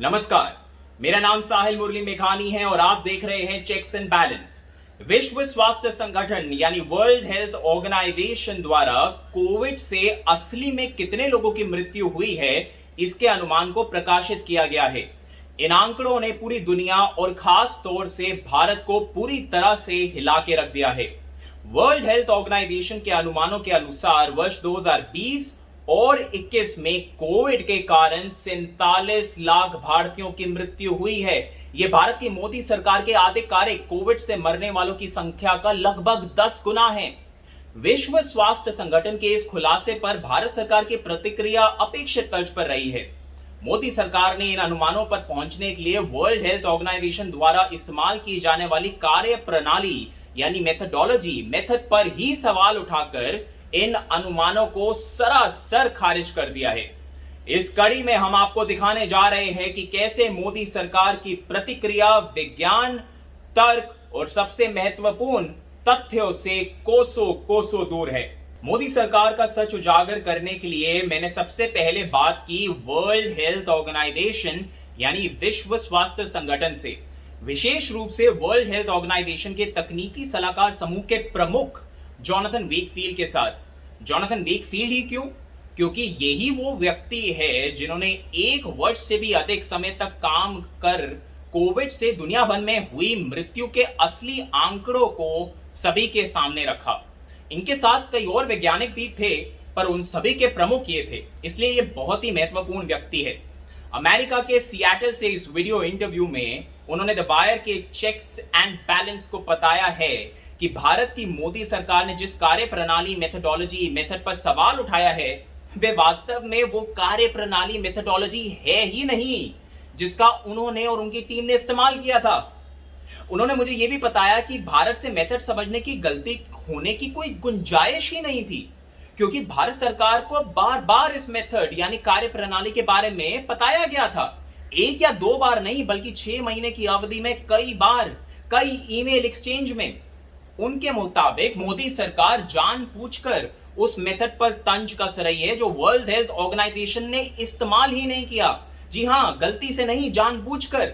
नमस्कार, मेरा नाम साहिल मुरली मेघानी है और आप देख रहे हैं चेक्स एंड बैलेंस। विश्व स्वास्थ्य संगठन यानी वर्ल्ड हेल्थ ऑर्गेनाइजेशन द्वारा कोविड से असली में कितने लोगों की मृत्यु हुई है, इसके अनुमान को प्रकाशित किया गया है। इन आंकड़ों ने पूरी दुनिया और खास तौर से भारत को पूरी तरह से हिला के रख दिया है। वर्ल्ड हेल्थ ऑर्गेनाइजेशन के अनुमानों के अनुसार वर्ष 2020 और 21 में कोविड के कारण 47 लाख भारतीयों की मृत्यु हुई है। यह भारत की मोदी सरकार के आधिकारिक कोविड से मरने वालों की संख्या का लगभग 10 गुना है। विश्व स्वास्थ्य संगठन के इस खुलासे पर भारत सरकार की प्रतिक्रिया अपेक्षित तर्ज पर रही है। मोदी सरकार ने इन अनुमानों पर पहुंचने के लिए वर्ल्ड हेल्थ ऑर्गेनाइजेशन द्वारा इस्तेमाल की जाने वाली कार्य प्रणाली यानी मेथड पर ही सवाल उठाकर इन अनुमानों को सरासर खारिज कर दिया है। इस कड़ी में हम आपको दिखाने जा रहे हैं कि कैसे मोदी सरकार की प्रतिक्रिया विज्ञान, तर्क और सबसे महत्वपूर्ण तथ्यों से कोसों कोसों दूर है। मोदी सरकार का सच उजागर करने के लिए मैंने सबसे पहले बात की वर्ल्ड हेल्थ ऑर्गेनाइजेशन यानी विश्व स्वास्थ्य संगठन से, विशेष रूप से वर्ल्ड हेल्थ ऑर्गेनाइजेशन के तकनीकी सलाहकार समूह के प्रमुख जॉनथन वेकफील्ड के साथ। जॉनथन वेकफील्ड ही क्यों? क्योंकि यही वो व्यक्ति है जिन्होंने 1 वर्ष से भी अधिक समय तक काम कर कोविड से दुनिया भर में हुई मृत्यु के असली आंकड़ों को सभी के सामने रखा। इनके साथ कई और वैज्ञानिक भी थे, पर उन सभी के प्रमुख ये थे, इसलिए ये बहुत ही महत्वपूर्ण व्यक्ति है। अमेरिका के सिएटल से इस वीडियो इंटरव्यू में उन्होंने द वायर के चेक्स एंड बैलेंस को बताया है कि भारत की मोदी सरकार ने जिस कार्य प्रणाली मेथड पर सवाल उठाया है, वे वास्तव में वो कार्य प्रणाली मेथडोलॉजी है ही नहीं जिसका उन्होंने और उनकी टीम ने इस्तेमाल किया था। उन्होंने मुझे यह भी बताया कि भारत से मेथड समझने की गलती होने की कोई गुंजाइश ही नहीं थी, क्योंकि भारत सरकार को बार बार इस मेथड यानी कार्य प्रणाली के बारे में बताया गया था। 1 या 2 बार नहीं, बल्कि 6 महीने की अवधि में कई बार, कई ईमेल एक्सचेंज में। उनके मुताबिक मोदी सरकार जानबूझकर उस मेथड पर तंज कस रही है जो वर्ल्ड हेल्थ ऑर्गेनाइजेशन ने इस्तेमाल ही नहीं किया। जी हां, गलती से नहीं, जानबूझकर।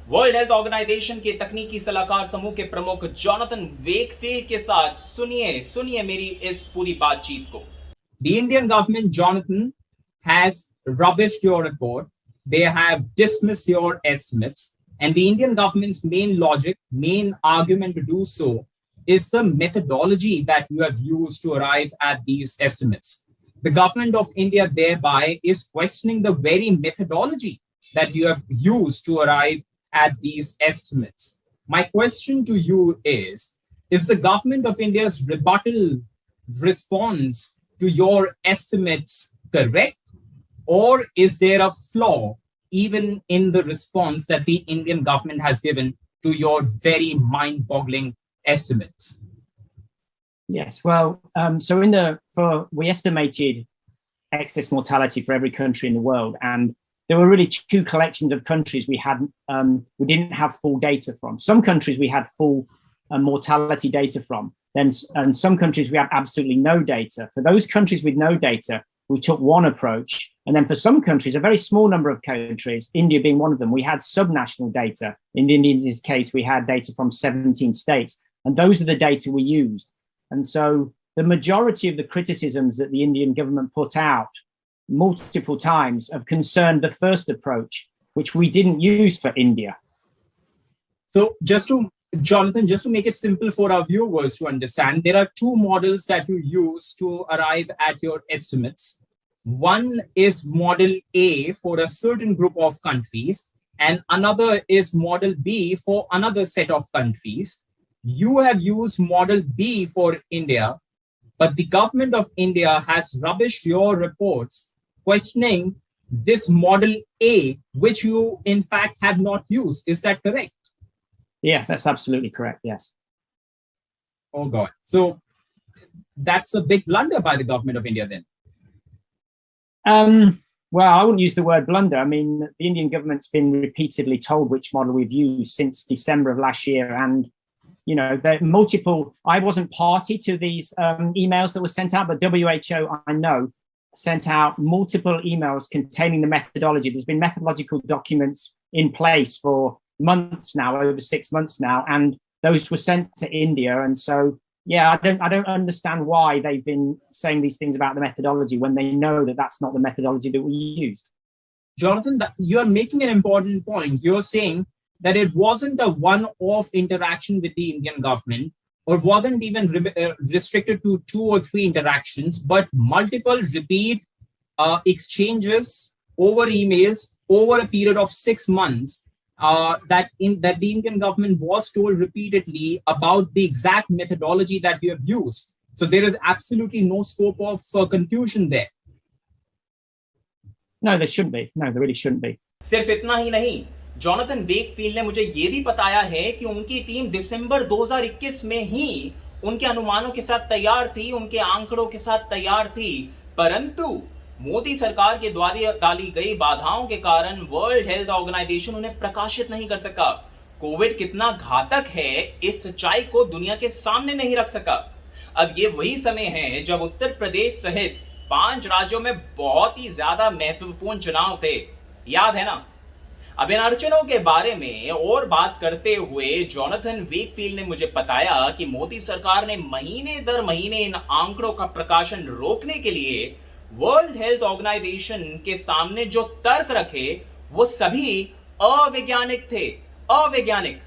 वर्ल्ड हेल्थ ऑर्गेनाइजेशन के तकनीकी सलाहकार समूह के प्रमुख जॉनथन वेकफील्ड के साथ सुनिए मेरी इस पूरी बातचीत को। The Indian government, Jonathan, has rubbished your report. They have dismissed your estimates. And the Indian government's main logic, main argument to do so is the methodology that you have used to arrive at these estimates. The government of India thereby is questioning the very methodology that you have used to arrive at these estimates. My question to you is the government of India's rebuttal response to your estimates correct, or is there a flaw even in the response that the Indian government has given to your very mind-boggling estimates? Yes, well, we estimated excess mortality for every country in the world, and there were really 2 collections of countries we didn't have full data from. Some countries we had full mortality data from, and some countries we had absolutely no data. For those countries with no data, we took one approach, and then for some countries, a very small number of countries, India being one of them, we had subnational data. In India's case, we had data from 17 states, and those are the data we used. And so the majority of the criticisms that the Indian government put out multiple times have concerned the first approach, which we didn't use for India. So Jonathan, just to make it simple for our viewers to understand, there are 2 models that you use to arrive at your estimates. One is model A for a certain group of countries, and another is model B for another set of countries. You have used model B for India, but the government of India has rubbished your reports, questioning this model A, which you in fact have not used. Is that correct? Yeah, that's absolutely correct. Yes. Oh God. So that's a big blunder by the government of India then. Well, I wouldn't use the word blunder. I mean, the Indian government's been repeatedly told which model we've used since December of last year. And, you know, I wasn't party to these emails that were sent out, but WHO, I know, sent out multiple emails containing the methodology. There's been methodological documents in place for months now, over 6 months now, and those were sent to India. And so, yeah, I don't understand why they've been saying these things about the methodology when they know that that's not the methodology that we used. Jonathan, you're making an important point. You're saying that it wasn't a one-off interaction with the Indian government, or wasn't even restricted to 2 or 3 interactions, but multiple repeat exchanges over emails over a period of 6 months, that the Indian government was told repeatedly about the exact methodology that we have used. So there is absolutely no scope of confusion there. No, there shouldn't be. No, there really shouldn't be. सिर्फ इतना ही नहीं, Jonathan Wakefield ने मुझे यह भी बताया है कि उनकी टीम दिसंबर 2021 में ही उनके अनुमानों के साथ तैयार थी, उनके आंकड़ों के साथ तैयार थी, परंतु मोदी सरकार के द्वारा डाली गई बाधाओं के कारण वर्ल्ड हेल्थ ऑर्गेनाइजेशन उन्हें प्रकाशित नहीं कर सका। कोविड कितना घातक है इस सच्चाई को दुनिया के सामने नहीं रख सका। अब ये वही समय है जब उत्तर प्रदेश सहित 5 राज्यों में बहुत ही ज्यादा महत्वपूर्ण चुनाव थे, याद है ना। अब इन अड़चनों के बारे में और बात करते हुए जॉनथन वेकफील्ड ने मुझे बताया कि मोदी सरकार ने महीने दर महीने इन आंकड़ों का प्रकाशन रोकने के लिए वर्ल्ड हेल्थ ऑर्गेनाइजेशन के सामने जो तर्क रखे वो सभी अवैज्ञानिक थे, अवैज्ञानिक।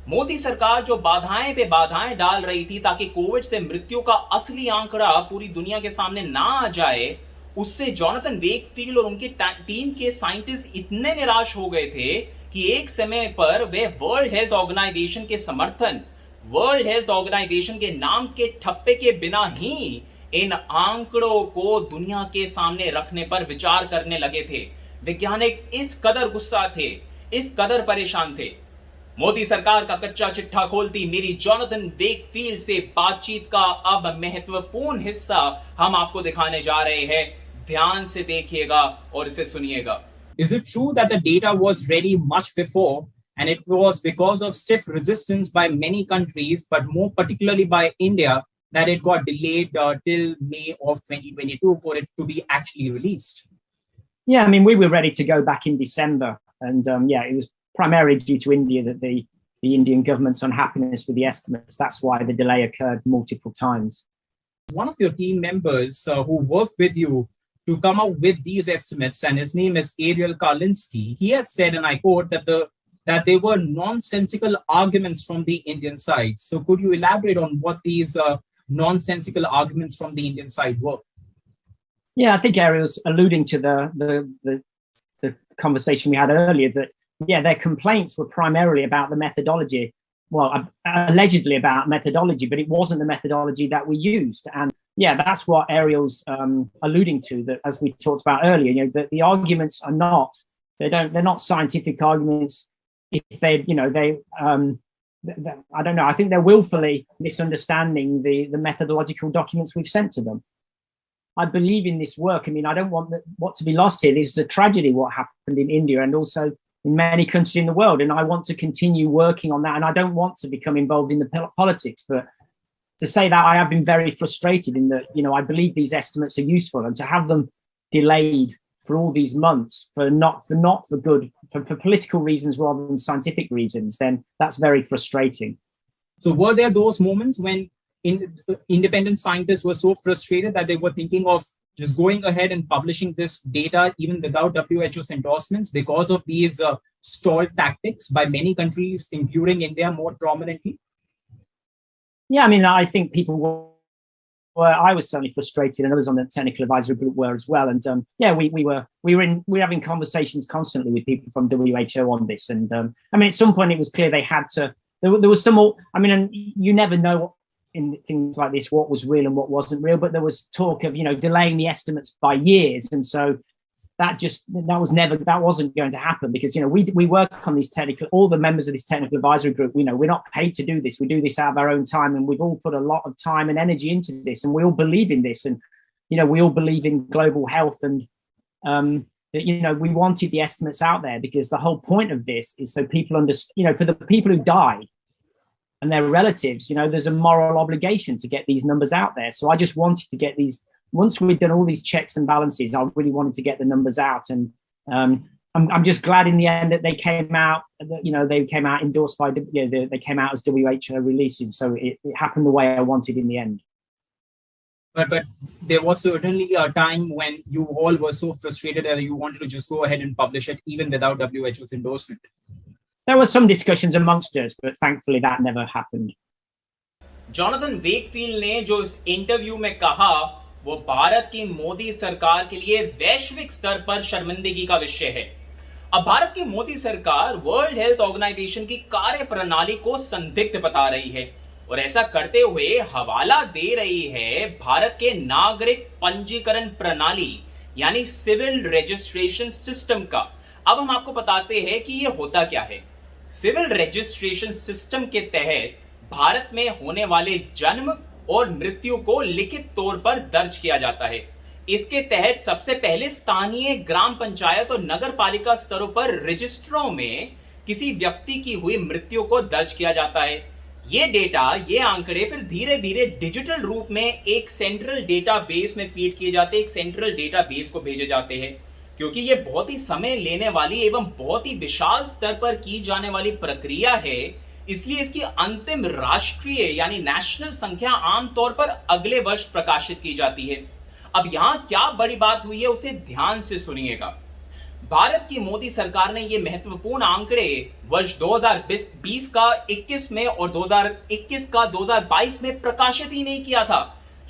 मोदी सरकार जो बाधाएं पे बाधाएं डाल रही थी ताकि कोविड से मृत्यु का असली आंकड़ा पूरी दुनिया के सामने ना आ जाए, उससे जॉनथन वेकफील्ड और उनकी टीम के साइंटिस्ट इतने निराश हो गए थे कि एक समय पर वे वर्ल्ड हेल्थ ऑर्गेनाइजेशन के समर्थन, वर्ल्ड हेल्थ ऑर्गेनाइजेशन के नाम के ठप्पे के बिना ही इन आंकड़ों को दुनिया के सामने रखने पर विचार करने लगे थे। वैज्ञानिक इस कदर गुस्सा थे, इस कदर परेशान थे। मोदी सरकार का कच्चा चिट्ठा खोलती मेरी जॉनथन वेकफील्ड से बातचीत का अब महत्वपूर्ण हिस्सा हम आपको दिखाने जा रहे हैं। ध्यान से देखिएगा और इसे सुनिएगा। Is it true that the data was ready much before, and it was because of stiff resistance by many countries, but more particularly by India, that it got delayed till May of 2022 for it to be actually released? Yeah, I mean, we were ready to go back in December. And yeah, it was primarily due to India that the Indian government's unhappiness with the estimates. That's why the delay occurred multiple times. One of your team members who worked with you to come up with these estimates, and his name is Ariel Karlinski, he has said, and I quote, that they were nonsensical arguments from the Indian side. So could you elaborate on what these nonsensical arguments from the Indian side were? Yeah, I think Ariel's alluding to the conversation we had earlier, that, yeah, their complaints were primarily about the methodology. Well, allegedly about methodology, but it wasn't the methodology that we used. And yeah, that's what Ariel's alluding to, that as we talked about earlier, you know, that the arguments are not, they're not scientific arguments. If they, you know, I don't know, I think they're willfully misunderstanding the methodological documents we've sent to them. I believe in this work. I mean, I don't want what to be lost here. This is a tragedy, what happened in India and also in many countries in the world. And I want to continue working on that. And I don't want to become involved in the politics. But to say that, I have been very frustrated in that, you know, I believe these estimates are useful, and to have them delayed for all these months for political reasons rather than scientific reasons, then that's very frustrating. So were there those moments when independent scientists were so frustrated that they were thinking of just going ahead and publishing this data even without WHO's endorsements because of these stalled tactics by many countries, including India more prominently? Yeah, I mean, I think people were, I was certainly frustrated, and others on the technical advisory group were as well. And yeah, we were having conversations constantly with people from WHO on this. And I mean, at some point it was clear they had to, there was some, I mean, and you never know in things like this what was real and what wasn't real, but there was talk of, you know, delaying the estimates by years. And so that wasn't going to happen, because, you know, we work on these all the members of this technical advisory group, you know, we're not paid to do this. We do this out of our own time, and we've all put a lot of time and energy into this, and we all believe in this. And, you know, we all believe in global health, and, you know, we wanted the estimates out there because the whole point of this is so people understand, you know, for the people who died and their relatives, you know, there's a moral obligation to get these numbers out there. So I just wanted to get these once we'd done all these checks and balances, I really wanted to get the numbers out. And I'm just glad in the end that they came out, they came out endorsed by, they came out as WHO releases. So it happened the way I wanted in the end. But there was certainly a time when you all were so frustrated that you wanted to just go ahead and publish it even without WHO's endorsement. There were some discussions amongst us, but thankfully that never happened. Jonathan Wakefield ने जो इस interview में कहा वो भारत की मोदी सरकार के लिए वैश्विक स्तर पर शर्मिंदगी का विषय है। अब भारत की मोदी सरकार वर्ल्ड हेल्थ ऑर्गेनाइजेशन की कार्य प्रणाली को संदिग्ध बता रही है और ऐसा करते हुए हवाला दे रही है भारत के नागरिक पंजीकरण प्रणाली यानी सिविल रजिस्ट्रेशन सिस्टम का। अब हम आपको बताते हैं कि ये होता क्या है। सिविल रजिस्ट्रेशन सिस्टम के तहत भारत में होने वाले जन्म और मृत्यु को लिखित तौर पर दर्ज किया जाता है। इसके तहत सबसे पहले स्थानीय ग्राम पंचायत और नगर पालिका स्तरों पर रजिस्टरों में किसी व्यक्ति की हुई मृत्यु को दर्ज किया जाता है। ये डेटा, ये आंकड़े फिर धीरे धीरे डिजिटल रूप में एक सेंट्रल डेटाबेस में फीड किए जाते हैं, एक सेंट्रल डेटाबेस को भेजे जाते हैं। क्योंकि ये बहुत ही समय लेने वाली एवं बहुत ही विशाल स्तर पर की जाने वाली प्रक्रिया है, इसलिए इसकी अंतिम राष्ट्रीय यानी नेशनल संख्या आमतौर पर अगले वर्ष प्रकाशित की जाती है। अब यहां क्या बड़ी बात हुई है उसे ध्यान से सुनिएगा। भारत की मोदी सरकार ने ये महत्वपूर्ण आंकड़े वर्ष 2020 का 21 में और 2021 का 2022 में प्रकाशित ही नहीं किया था।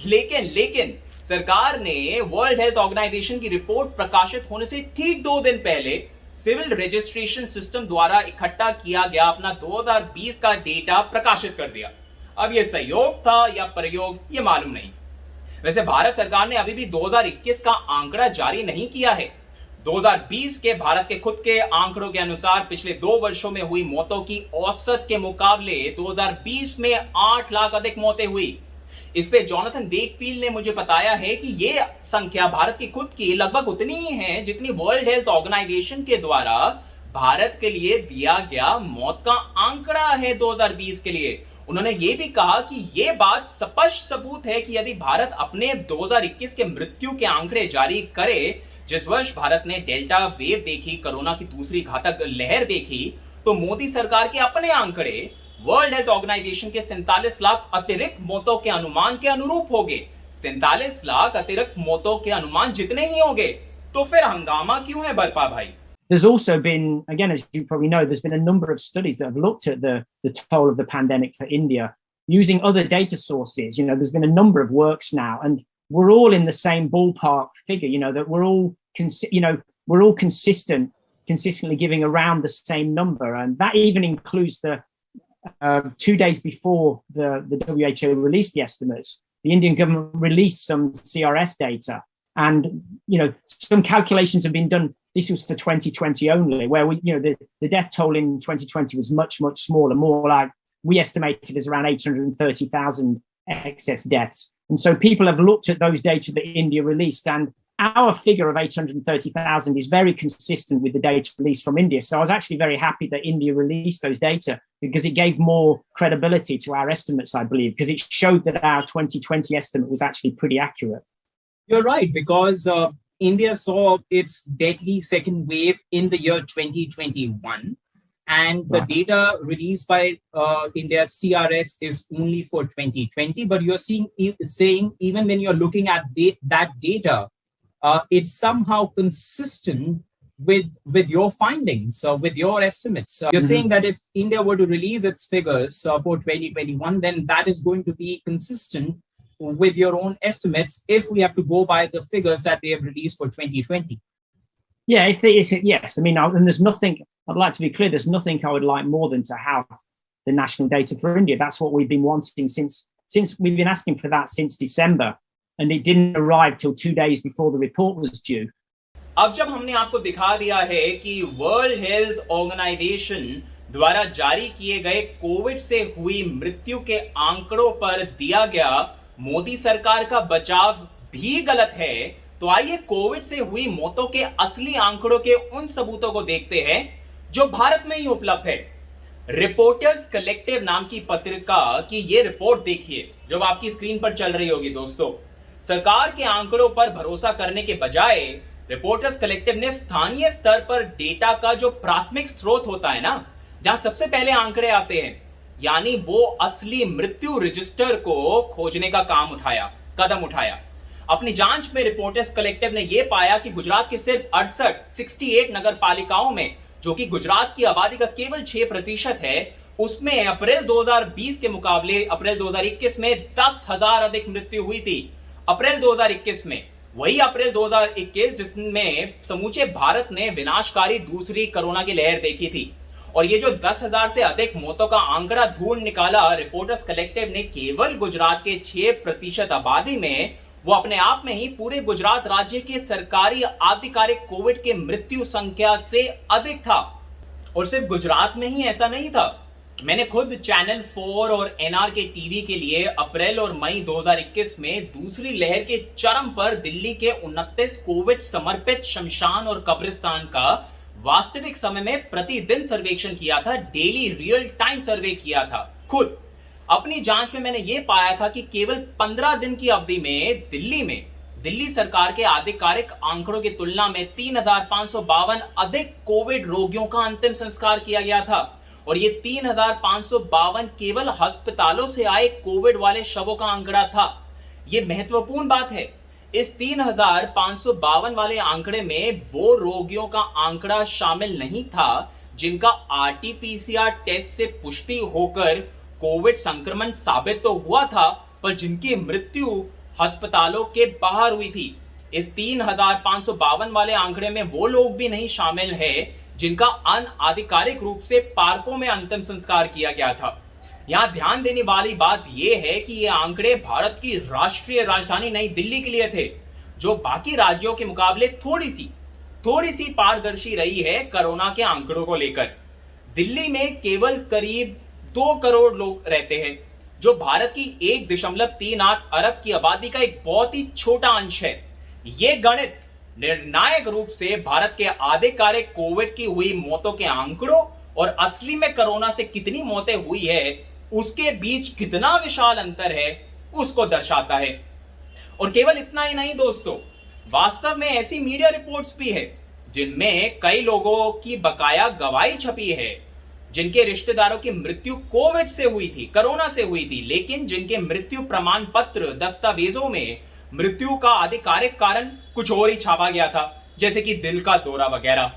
लेकिन सरकार ने वर्ल्ड हेल्थ ऑर्गेनाइजेशन की रिपोर्ट प्रकाशित होने से ठीक 2 दिन पहले सिविल रजिस्ट्रेशन सिस्टम द्वारा इकट्ठा किया गया अपना 2020 का डेटा प्रकाशित कर दिया। अब यह संयोग था या प्रयोग ये मालूम नहीं। वैसे भारत सरकार ने अभी भी 2021 का आंकड़ा जारी नहीं किया है। 2020 के भारत के खुद के आंकड़ों के अनुसार पिछले 2 वर्षों में हुई मौतों की औसत के मुकाबले 2020 में 8 लाख अधिक मौतें हुई। इस पे जॉनथन वेकफील्ड ने मुझे बताया है कि ये संख्या भारत की खुद की लगभग उतनी ही है जितनी वर्ल्ड हेल्थ ऑर्गेनाइजेशन के द्वारा भारत के लिए दिया गया मौत का आंकड़ा है 2020 के लिए। उन्होंने ये भी कहा कि ये बात स्पष्ट सबूत है कि यदि भारत अपने 2021 के मृत्यु के आंकड़े जारी करे, जिस वर्ष भारत ने डेल्टा वेव देखी, कोरोना की दूसरी घातक लहर देखी, तो मोदी सरकार के अपने आंकड़े वर्ल्ड हेल्थ ऑर्गेनाइजेशन के 47 लाख अतिरिक्त मौतों के अनुमान के अनुरूप होंगे। 47 लाख अतिरिक्त मौतों के अनुमान जितने ही होंगे तो फिर हंगामा क्यों है बरपा भाई? There's also been, again, as you probably know, there's been a number of studies that have looked at the toll of the pandemic for India using other data sources. There's been a number of works now, and we're all in the same ballpark figure, that we're all consistently giving around the same number. And that even includes the 2 days before the WHO released the estimates, the Indian government released some CRS data, and some calculations have been done. This was for 2020 only, where the death toll in 2020 was much smaller, more like we estimated as around 830,000 excess deaths. And so people have looked at those data that India released, and our figure of 830,000 is very consistent with the data released from India. So I was actually very happy that India released those data because it gave more credibility to our estimates, I believe, because it showed that our 2020 estimate was actually pretty accurate. You're right, because India saw its deadly second wave in the year 2021. And the data released by India's CRS is only for 2020. But you're saying even when you're looking at that data, it's somehow consistent with your findings, with your estimates. You're saying that if India were to release its figures for 2021, then that is going to be consistent with your own estimates if we have to go by the figures that they have released for 2020. Yeah, yes. I mean, and there's nothing, I'd like to be clear, there's nothing I would like more than to have the national data for India. That's what we've been wanting since we've been asking for that since December. And it didn't arrive till 2 days before the report was due. अब जब हमने आपको दिखा दिया है कि world health organisation द्वारा जारी किए गए कोविड से हुई मृत्यु के आंकड़ों पर दिया गया मोदी सरकार का बचाव भी गलत है, तो आइए कोविड से हुई मौतों के असली आंकड़ों के उन सबूतों को देखते हैं जो भारत में ही उपलब्ध है। रिपोर्टर्स कलेक्टिव नाम की पत्रिका की ये रिपोर्ट देखिए जो आपकी स्क्रीन पर चल रही होगी दोस्तों। सरकार के आंकड़ों पर भरोसा करने के बजाय रिपोर्टर्स कलेक्टिव ने स्थानीय स्तर पर डेटा का जो प्राथमिक स्रोत होता है ना, जहां सबसे पहले आंकड़े आते हैं, यानी वो असली मृत्यु रजिस्टर को खोजने का कदम उठाया। अपनी जांच में रिपोर्टर्स कलेक्टिव ने यह पाया कि गुजरात के सिर्फ 68 नगर पालिकाओं में, जो कि गुजरात की आबादी का केवल 6% है, उसमें अप्रैल 2020 के मुकाबले अप्रैल 2021 में 10,000 अधिक मृत्यु हुई थी। अप्रैल 2021 में, वही अप्रैल 2021 जिसमें समूचे भारत ने विनाशकारी दूसरी कोरोना की लहर देखी थी। और ये जो 10,000 से अधिक मौतों का आंकड़ा ढूंढ निकाला रिपोर्टर्स कलेक्टिव ने केवल गुजरात के 6% आबादी में, वो अपने आप में ही पूरे गुजरात राज्य के सरकारी आधिकारिक कोविड के मृत्यु संख्या से अधिक था। और सिर्फ गुजरात में ही ऐसा नहीं था। मैंने खुद चैनल 4 और एनआरके टीवी के लिए अप्रैल और मई 2021 में दूसरी लहर के चरम पर दिल्ली के 29 कोविड समर्पित शमशान और कब्रिस्तान का वास्तविक समय में प्रतिदिन सर्वेक्षण किया था, डेली रियल टाइम सर्वे किया था खुद। अपनी जांच में मैंने यह पाया था कि केवल 15 दिन की अवधि में दिल्ली सरकार के आधिकारिक आंकड़ों की तुलना में 3,552 अधिक कोविड रोगियों का अंतिम संस्कार किया गया था। और ये 3,552 केवल अस्पतालों से आए कोविड वाले शवों का आंकड़ा था। यह महत्वपूर्ण बात है। इस 3,552 वाले आंकड़े में वो रोगियों का आंकड़ा शामिल नहीं था जिनका आरटीपीसीआर टेस्ट से पुष्टि होकर कोविड संक्रमण साबित तो हुआ था, पर जिनकी मृत्यु अस्पतालों के बाहर हुई थी। इस 3,552 वाले आंकड़े में वो लोग भी नहीं शामिल है जिनका अनाधिकारिक रूप से पार्कों में अंतिम संस्कार किया गया था। यहां ध्यान देने वाली बात यह है कि ये आंकड़े भारत की राष्ट्रीय राजधानी नई दिल्ली के लिए थे, जो बाकी राज्यों के मुकाबले थोड़ी सी पारदर्शी रही है कोरोना के आंकड़ों को लेकर। दिल्ली में केवल करीब 2 करोड़ लोग रहते हैं, जो भारत की 1.38 अरब की आबादी का एक बहुत ही छोटा अंश है। यह गणित निर्णायक रूप से भारत के आधिकारिक कोविड की हुई मौतों के आंकड़ों और असली में कोरोना से कितनी मौतें हुई है उसके बीच कितना विशाल अंतर है उसको दर्शाता है। और केवल इतना ही नहीं दोस्तों, वास्तव में ऐसी मीडिया रिपोर्ट्स भी है जिनमें कई लोगों की बकाया गवाही छपी है, जिनके रिश्तेदारों की मृत्यु कोविड से हुई थी, कोरोना से हुई थी, लेकिन जिनके मृत्यु प्रमाण पत्र दस्तावेजों में मृत्यु का आधिकारिक कारण कुछ और ही छापा गया था, जैसे कि दिल का दौरा वगैरह।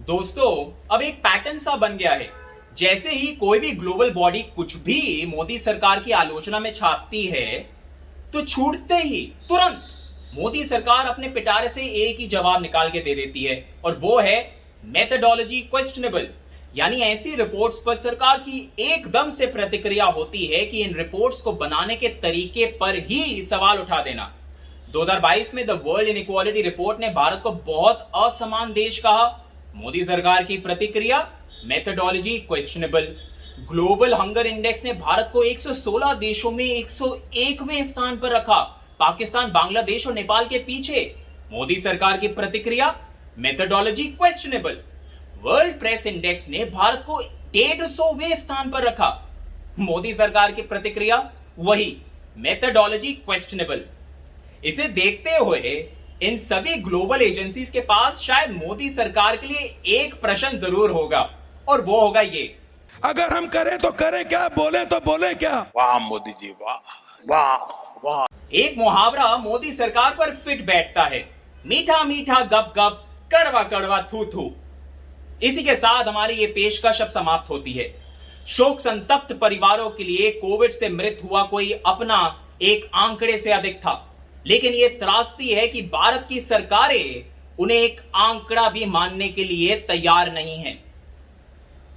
दोस्तों, अब एक पैटर्न सा बन गया है। जैसे ही कोई भी ग्लोबल बॉडी कुछ भी मोदी सरकार की आलोचना में छापती है, तो छूटते ही तुरंत मोदी सरकार अपने पिटारे से एक ही जवाब निकाल के दे देती है, और वो है मेथडोलॉजी क्वेश्चनेबल। यानी ऐसी रिपोर्ट्स पर सरकार की एकदम से प्रतिक्रिया होती है कि इन रिपोर्ट्स को बनाने के तरीके पर ही सवाल उठा देना। 2022 में द वर्ल्ड इनइक्वालिटी रिपोर्ट ने भारत को बहुत असमान देश कहा। मोदी सरकार की प्रतिक्रिया, methodology questionable. Global hunger index ने भारत को 116 देशों में 101वें स्थान पर रखा, पाकिस्तान, बांग्लादेश और नेपाल के पीछे। मोदी सरकार की प्रतिक्रिया, methodology questionable. World press index ने भारत को 150वें स्थान पर रखा। मोदी सरकार की प्रतिक्रिया, वही मेथडोलॉजी क्वेश्चनेबल। इसे देखते हुए इन सभी ग्लोबल एजेंसीज के पास शायद मोदी सरकार के लिए एक प्रश्न जरूर होगा, और वो होगा ये, अगर हम करें तो करें क्या, बोले तो बोले क्या। वाह मोदी जी, वाह वाह वाह। एक मुहावरा मोदी सरकार पर फिट बैठता है, मीठा मीठा गप गप, कड़वा कड़वा थू थू। इसी के साथ हमारी ये पेशकश अब समाप्त होती है। शोक संतप्त परिवारों के लिए कोविड से मृत हुआ कोई अपना एक आंकड़े से अधिक था, लेकिन यह त्रासदी है कि भारत की सरकारें उन्हें एक आंकड़ा भी मानने के लिए तैयार नहीं है।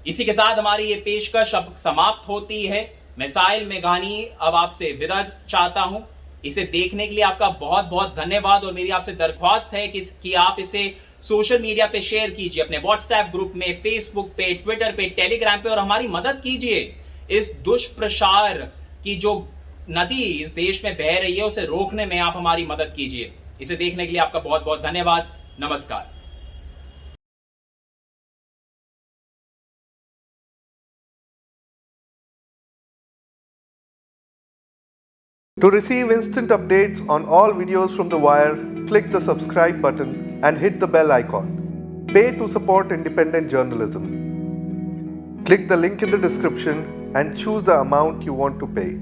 इसी के साथ हमारी ये पेशकश अब समाप्त होती है। मैं साहिल मेघानी अब आपसे विदा चाहता हूं। इसे देखने के लिए आपका बहुत बहुत धन्यवाद, और मेरी आपसे दरख्वास्त है कि आप इसे सोशल मीडिया पे शेयर कीजिए, अपने व्हाट्सएप ग्रुप में, फेसबुक पे, ट्विटर पे, टेलीग्राम पे, और हमारी मदद कीजिए। इस दुष्प्रचार की जो नदी इस देश में बह रही है उसे रोकने में आप हमारी मदद कीजिए। इसे देखने के लिए आपका बहुत बहुत धन्यवाद। नमस्कार। To receive instant updates on all videos from The Wire, click the subscribe button and hit the bell icon. Pay to support independent journalism. Click the link in the description and choose the amount you want to pay.